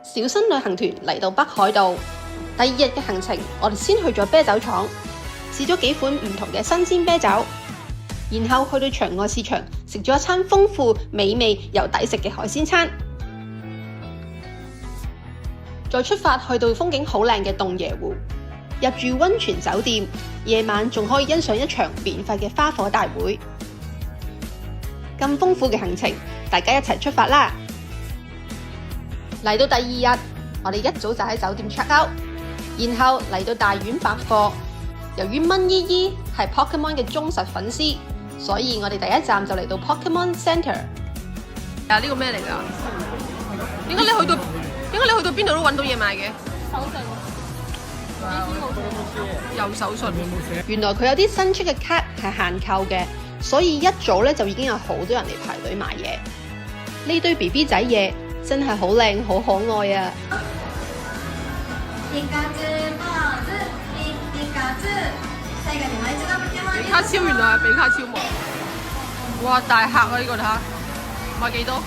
小新旅行團嚟到北海道，第二日嘅行程，我哋先去咗啤酒廠，試咗幾款唔同嘅新鮮啤酒，然後去到場外市場食咗一餐豐富、美味又抵食嘅海鮮餐，再出發去到風景好靚嘅洞爺湖，入住溫泉酒店，夜晚仲可以欣賞一場免費嘅花火大會。咁豐富嘅行程，大家一齊出發啦！嚟到第二日，我哋一早就喺酒店 check out， 然後嚟到大丸百貨。由於蚊姨姨係 Pokemon 嘅忠實粉絲，所以我哋第一站就嚟到 Pokemon Center。呢個咩嚟㗎？點解你去到邊度都揾到嘢賣嘅？手信，有手信。原來佢有啲新出嘅卡係限購嘅，所以一早咧就已經有好多人嚟排隊買嘢。呢堆 BB 仔嘢真係好靚好可愛啊！皮卡超原來係比卡超喎！哇，大客啊！呢個睇下，買幾多？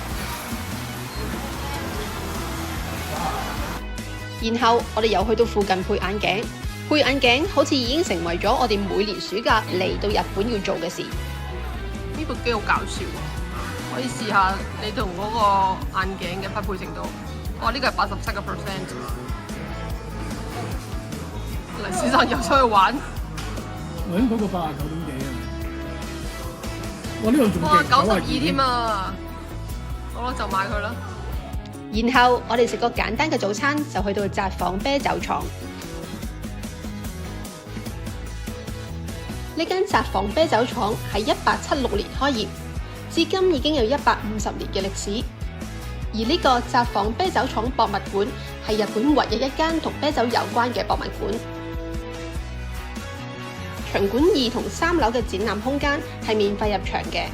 然後我哋又去到附近配眼鏡，配眼鏡好似已經成為咗我哋每年暑假嚟到日本要做嘅事。呢個機好搞笑喎！可以試下你同嗰個眼鏡嘅匹配程度。哇！呢個係87%。黎先生又出去玩。我嗰個89.幾啊！哇，呢個仲勁，哇，92添啊！好啦，就買佢啦。然後我哋食個簡單嘅早餐，就去到札幌啤酒廠。呢間札幌啤酒廠喺1876年開業，至今已經有150年嘅歷史。而呢個札幌啤酒廠博物館係日本唯一一間同啤酒有關嘅博物館。場館2同3樓嘅展覽空間係免費入場嘅。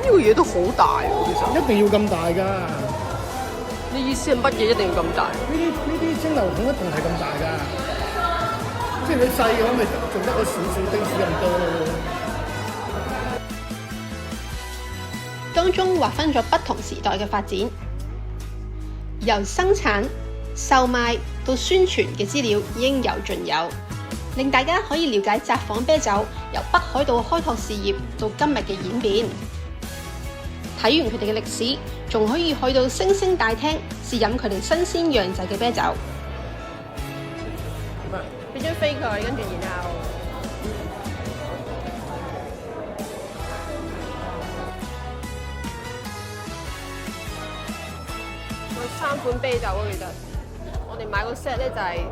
呢個嘢都好大喎，其實。一定要咁大㗎。你意思係乜嘢一定要咁大？呢啲蒸餾桶一定係咁大㗎。即係你細嘅話，咪做得個少少丁子咁多咯。當中劃分咗不同時代嘅發展，由生產、售賣到宣傳嘅資料應有盡有，令大家可以了解札幌啤酒由北海道開拓事業到今日嘅演變。睇完佢哋嘅歷史，仲可以去到星星大廳試飲佢哋新鮮釀製嘅啤酒。俾張飛佢，跟住然後有3款啤酒啊，其實我哋買個 set 咧就係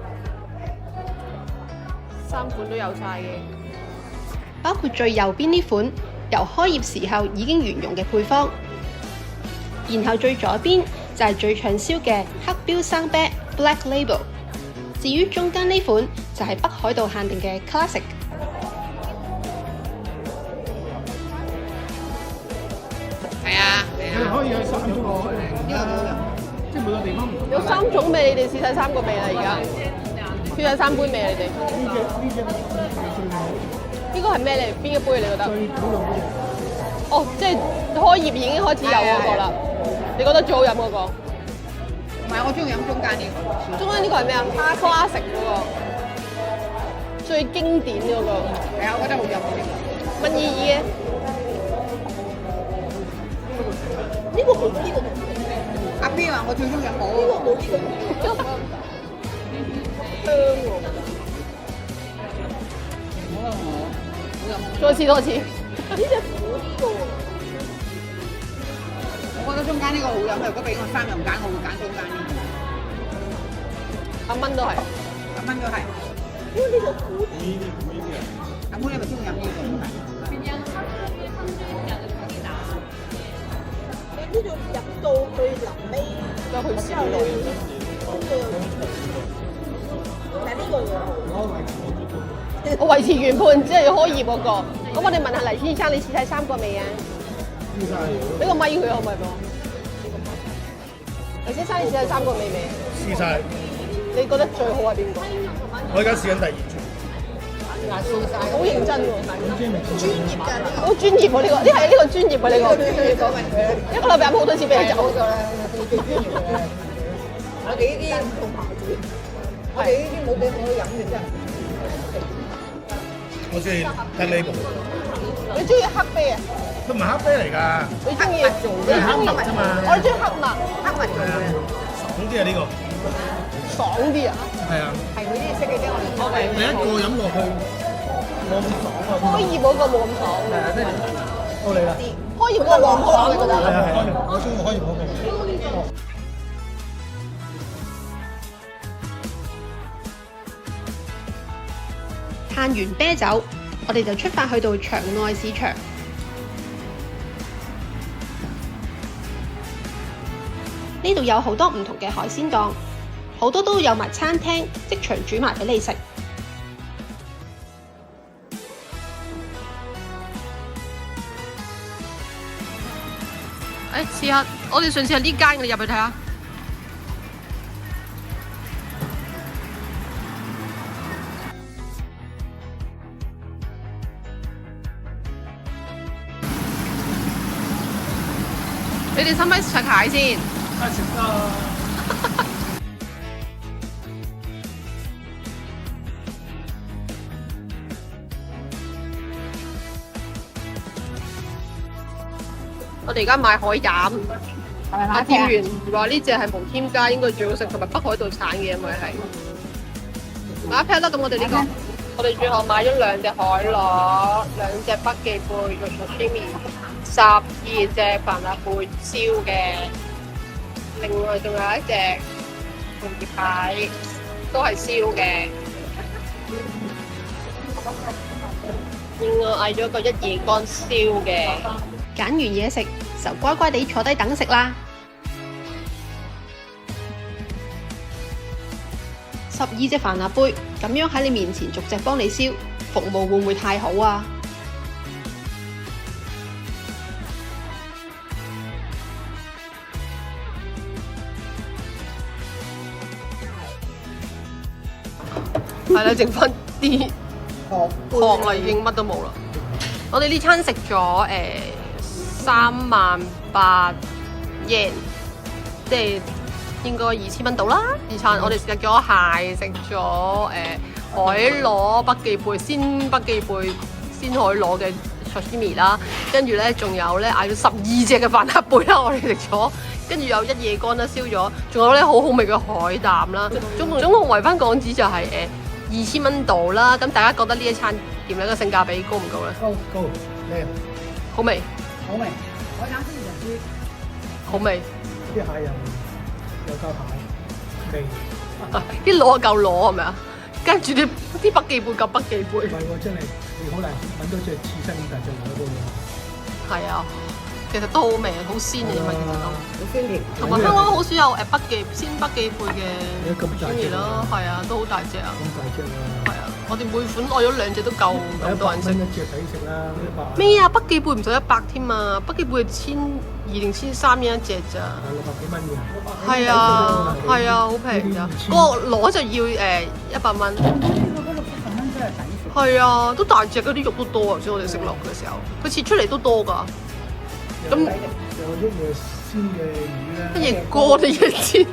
3款都有晒嘅，包括最右邊呢款由開業時候已經沿用嘅配方，然後最左邊就係最暢銷嘅黑標生啤 Black Label， 至於中間呢款就係北海道限定嘅 Classic。係啊，你可以有3種個，呢個即係每個地方唔同。有3種味，你哋試晒3個味啦，而家試晒3杯味你哋。呢個係咩嚟？邊一杯你覺得？最古老嗰隻。哦，即係開業已經開始有嗰個啦。你覺得最好飲嗰個？唔係，我中意飲中間呢個。中間呢個係咩啊？Classic 嗰個，最經典嗰個。係啊，我覺得好飲呢個。乜意義嘅？呢個冇呢個。阿 B 話我最中意飲冇。呢個冇呢個。香喎。多次。呢隻苦啲喎。我覺得中間呢個好飲，如果俾我3樣揀，我會揀中間呢個。阿蚊都係。阿蚊都係。因為呢個苦啲。阿妹你咪中意飲呢個？呢度入到去臨尾，都去少女。但係呢個我維持原判，只係開業嗰個。咁我哋問下黎先生，你試晒3個未啊？試晒。俾個咪佢可唔可以幫我？黎先生，你試晒3個味未？試晒。你覺得最好係邊個？我而家試緊第2種。好認真喎，專業㗎呢好專業喎呢個，呢個專業喎呢個。個，講明佢。一個禮拜飲好多次啤酒。好咗啦，最專業嘅。我哋呢啲唔同牌子，我哋呢啲冇俾我飲嘅真係。我中意睇呢部，你中意黑啤啊？都唔係黑啤嚟㗎，你中意？佢係黑麥啫嘛。我哋中意黑麥，黑雲做嘅，爽啲啊呢個，爽啲啊！係啊，係佢啲識嘅啫，我哋。第一個飲落去冇咁爽啊。開葉嗰個冇咁爽。係啊，即係到你啦。開葉嗰個黃爽你覺得？係啊係啊，我中意開葉嗰個。嘆完啤酒，我哋就出發去到場外市場。呢度有好多唔同嘅海鮮檔，好多都有埋餐廳，即場煮埋俾你食。試下，我哋上次係呢間，你入去睇下。你哋使唔使食蟹先？梗係食啦。我哋而家買海膽，阿店員話呢只係無添加，應該最好食，同埋北海道產嘅，因為係買一 pair 啦。咁我哋呢個，我哋最後買咗2隻海螺、2隻北寄貝肉 sashimi、12隻帆立貝燒嘅，另外仲有一隻紅葉蟹，都係燒嘅。另外嗌咗個一夜乾燒嘅。揀完嘢食就乖乖地坐低等食啦。12隻帆立貝咁樣喺你面前逐隻幫你燒，服務會唔會太好啊？係啦，剩翻啲殼啦，已經乜都冇啦。我哋呢餐食咗38,000 yen， 即係應該2000蚊到啦。二餐我哋食咗蟹，食咗海螺北寄貝鮮北寄貝鮮海螺嘅 sashimi 啦，跟住咧仲有咧嗌咗12隻嘅帆立貝啦，我哋食咗，跟住有一夜乾啦燒咗，仲有咧好好味嘅海膽啦，總共圍翻港紙就係2000蚊度啦。咁大家覺得呢一餐點樣？個性價比高唔高咧？高靚，好味。好味，海膽先就知。好味，啲蟹又加蟹味。啲螺夠螺係咪啊？跟住啲北寄貝夠北寄貝。唔係喎，真係你好難揾到隻刺身咁大隻螺嗰個。係啊，其實都好味，好鮮嘅，因為其實都。好鮮甜。同埋香港好少有鮮北寄貝嘅魚咯，係啊，都好大隻啊。咁大隻啊！係啊，我哋每款愛咗2隻都夠咁多人食。100蚊一隻抵食啦，100。咩啊？北寄貝唔使100添啊！北寄貝1200定1300一隻咋。係600幾蚊嘅。係啊，係啊，好平咋。嗰個螺就要100蚊。呢個60蚊真係抵食。係啊，都大隻嗰啲肉都多啊！所以我哋食落嘅時候，佢切出嚟都多㗎。咁有一夜鮮嘅魚啦。一夜乾一夜鮮，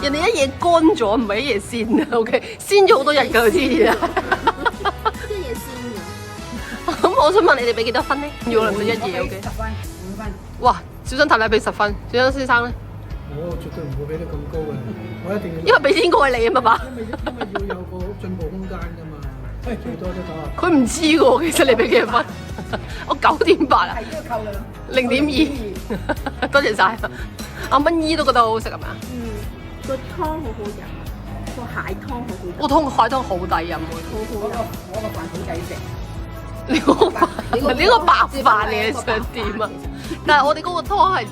人哋一夜乾咗，唔係一夜鮮啊。OK， 鮮咗好多日㗎，我知啊。一夜鮮嘅。咁我想問你哋俾幾多分咧？要我哋一夜 OK？ 10分5分。哇！小生太太俾10分，小生先生咧？我絕對唔會俾得咁高嘅，我一定要。因為俾錢過你啊嘛爸。因為要有個進步空間㗎嘛。最多都得。佢唔知㗎喎，其實你俾幾多分？我9.8啊。係呢個扣量。0.2。多謝晒。阿蚊姨都覺得好好食係咪啊？個湯好好飲，個蟹湯好好飲。個湯海湯好抵飲喎。我個飯好抵食。你個飯，你個白飯你想點啊？但係我哋嗰個湯係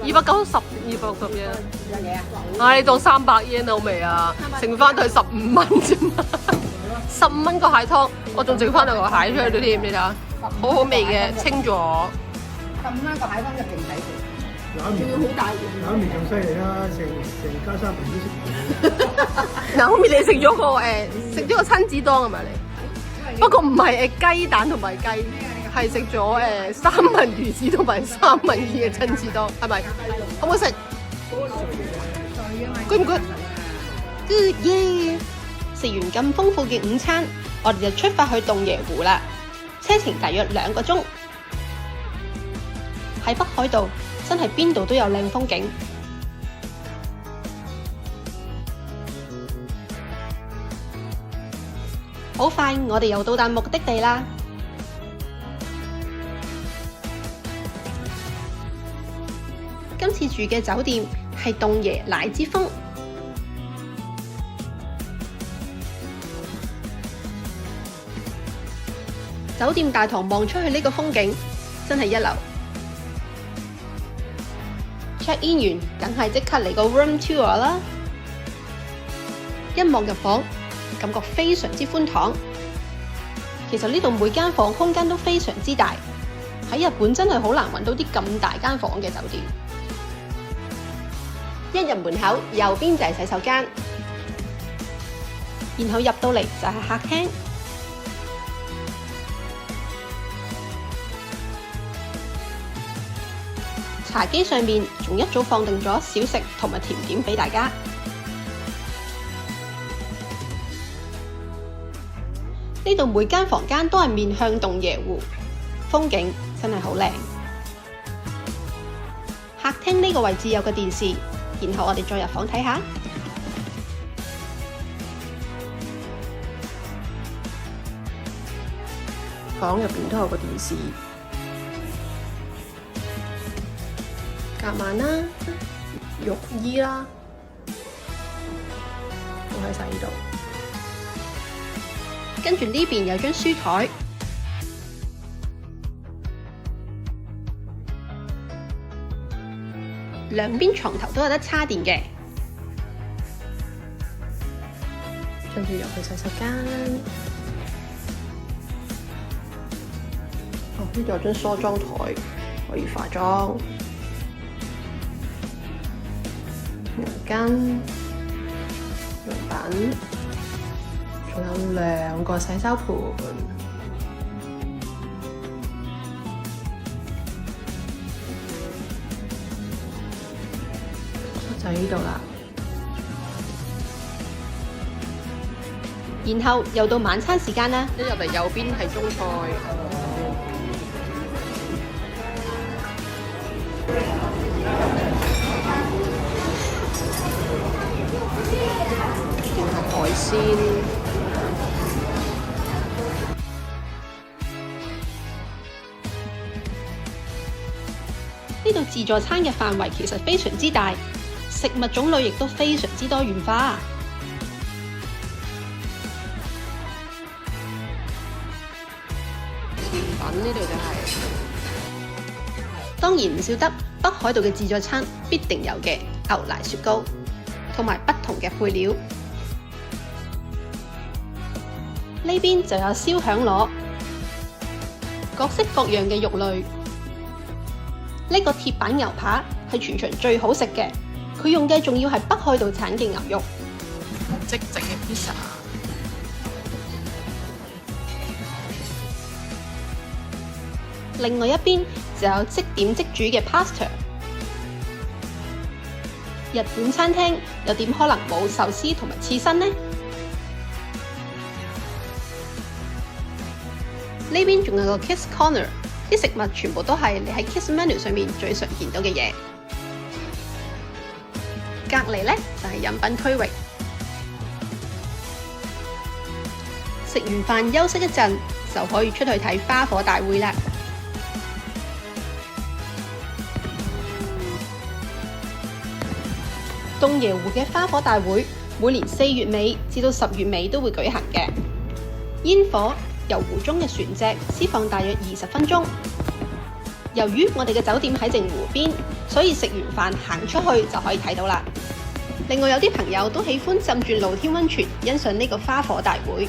290、260 yen。有嘢啊？啊！你當300 yen 好未啊？剩翻都係15蚊啫嘛。15蚊個蟹湯，我仲剩翻2個蟹出去咗添，你睇下，好好味嘅，清咗。15蚊個蟹湯一定抵食。冷面仲要好大碗。冷面仲犀利啦，成家三文都食嗱，後面你食咗個親子檔係咪你？不過唔係雞蛋同埋雞，係食咗三文魚子同埋三文魚嘅親子檔，係咪？好唔好食？攰唔攰Good yeah！ 食完咁豐富嘅午餐，我哋就出發去洞爺湖啦。車程大約2個鐘。喺北海道真係邊度都有靚風景。好快，我哋又到達目的地啦。今次住嘅酒店係洞爺乃之峰。酒店大堂望出去呢個風景真係一流。check in 完，梗係即刻嚟個 room tour 啦。一望入房，感覺非常之寬敞。其實呢度每間房空間都非常之大，喺日本真係好難揾到啲咁大間房嘅酒店。一入門口，右邊就係洗手間，然後入到嚟就係客廳。茶几上面仲一早放定咗小食同埋甜點俾大家。呢度每間房間都係面向洞爺湖，風景真係好靚。客廳呢個位置有個電視，然後我哋再入房睇下。房入邊都有個電視。夾萬啦，浴衣啦，都喺晒呢度。跟住呢邊有張書台，兩邊床頭都有得叉電嘅。跟住入去洗手間。哦，呢度有張梳妝台，可以化妝。毛巾、用品，仲有2個洗手盆，就喺呢度啦。然後又到晚餐時間啦。一入嚟右邊係中菜。海鮮，呢度自助餐嘅範圍其實非常之大，食物種類亦都非常之多元化。甜品呢度就係，當然唔少得北海道嘅自助餐必定有嘅牛奶雪糕，同埋不同嘅配料。呢邊就有燒響螺，各式各樣嘅肉類。呢個鐵板牛扒係全場最好食嘅，佢用嘅仲要係北海道產嘅牛肉。即席嘅 pizza。另外一邊就有即點即煮嘅 pasta。日本餐廳又點可能冇壽司同埋刺身呢？呢邊仲有個 Kids Corner， 啲食物全部都係你喺 Kids Menu 上面最常見到嘅嘢。隔離呢就係飲品區域。食完飯休息一陣，就可以出去睇花火大會啦。洞爺湖嘅花火大會每年4月尾至到10月尾都會舉行嘅，煙火由湖中嘅船隻施放大約20分鐘。由於我哋嘅酒店喺正湖邊，所以食完飯行出去就可以睇到啦。另外有啲朋友都喜歡浸住露天溫泉，欣賞呢個花火大會。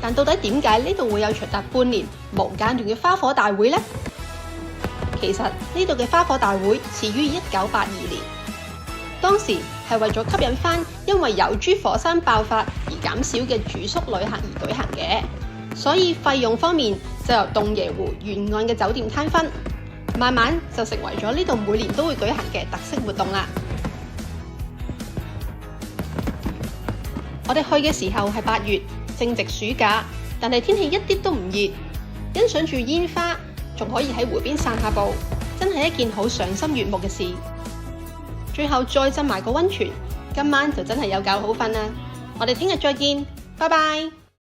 但到底點解呢度會有長達半年無間斷嘅花火大會呢？其實呢度嘅花火大會始於1982年，當時係為咗吸引返因為有珠火山爆發而減少嘅住宿旅客而舉行嘅，所以費用方面就由洞爺湖沿岸嘅酒店攤分，慢慢就成為咗呢度每年都會舉行嘅特色活動啦。我哋去嘅時候係8月，正值暑假，但係天氣一啲都唔熱，欣賞住煙花，仲可以喺湖邊散下步，真係一件好賞心悅目嘅事。最後再浸埋個溫泉，今晚就真係有覺好瞓啦。我哋聽日再見，拜拜。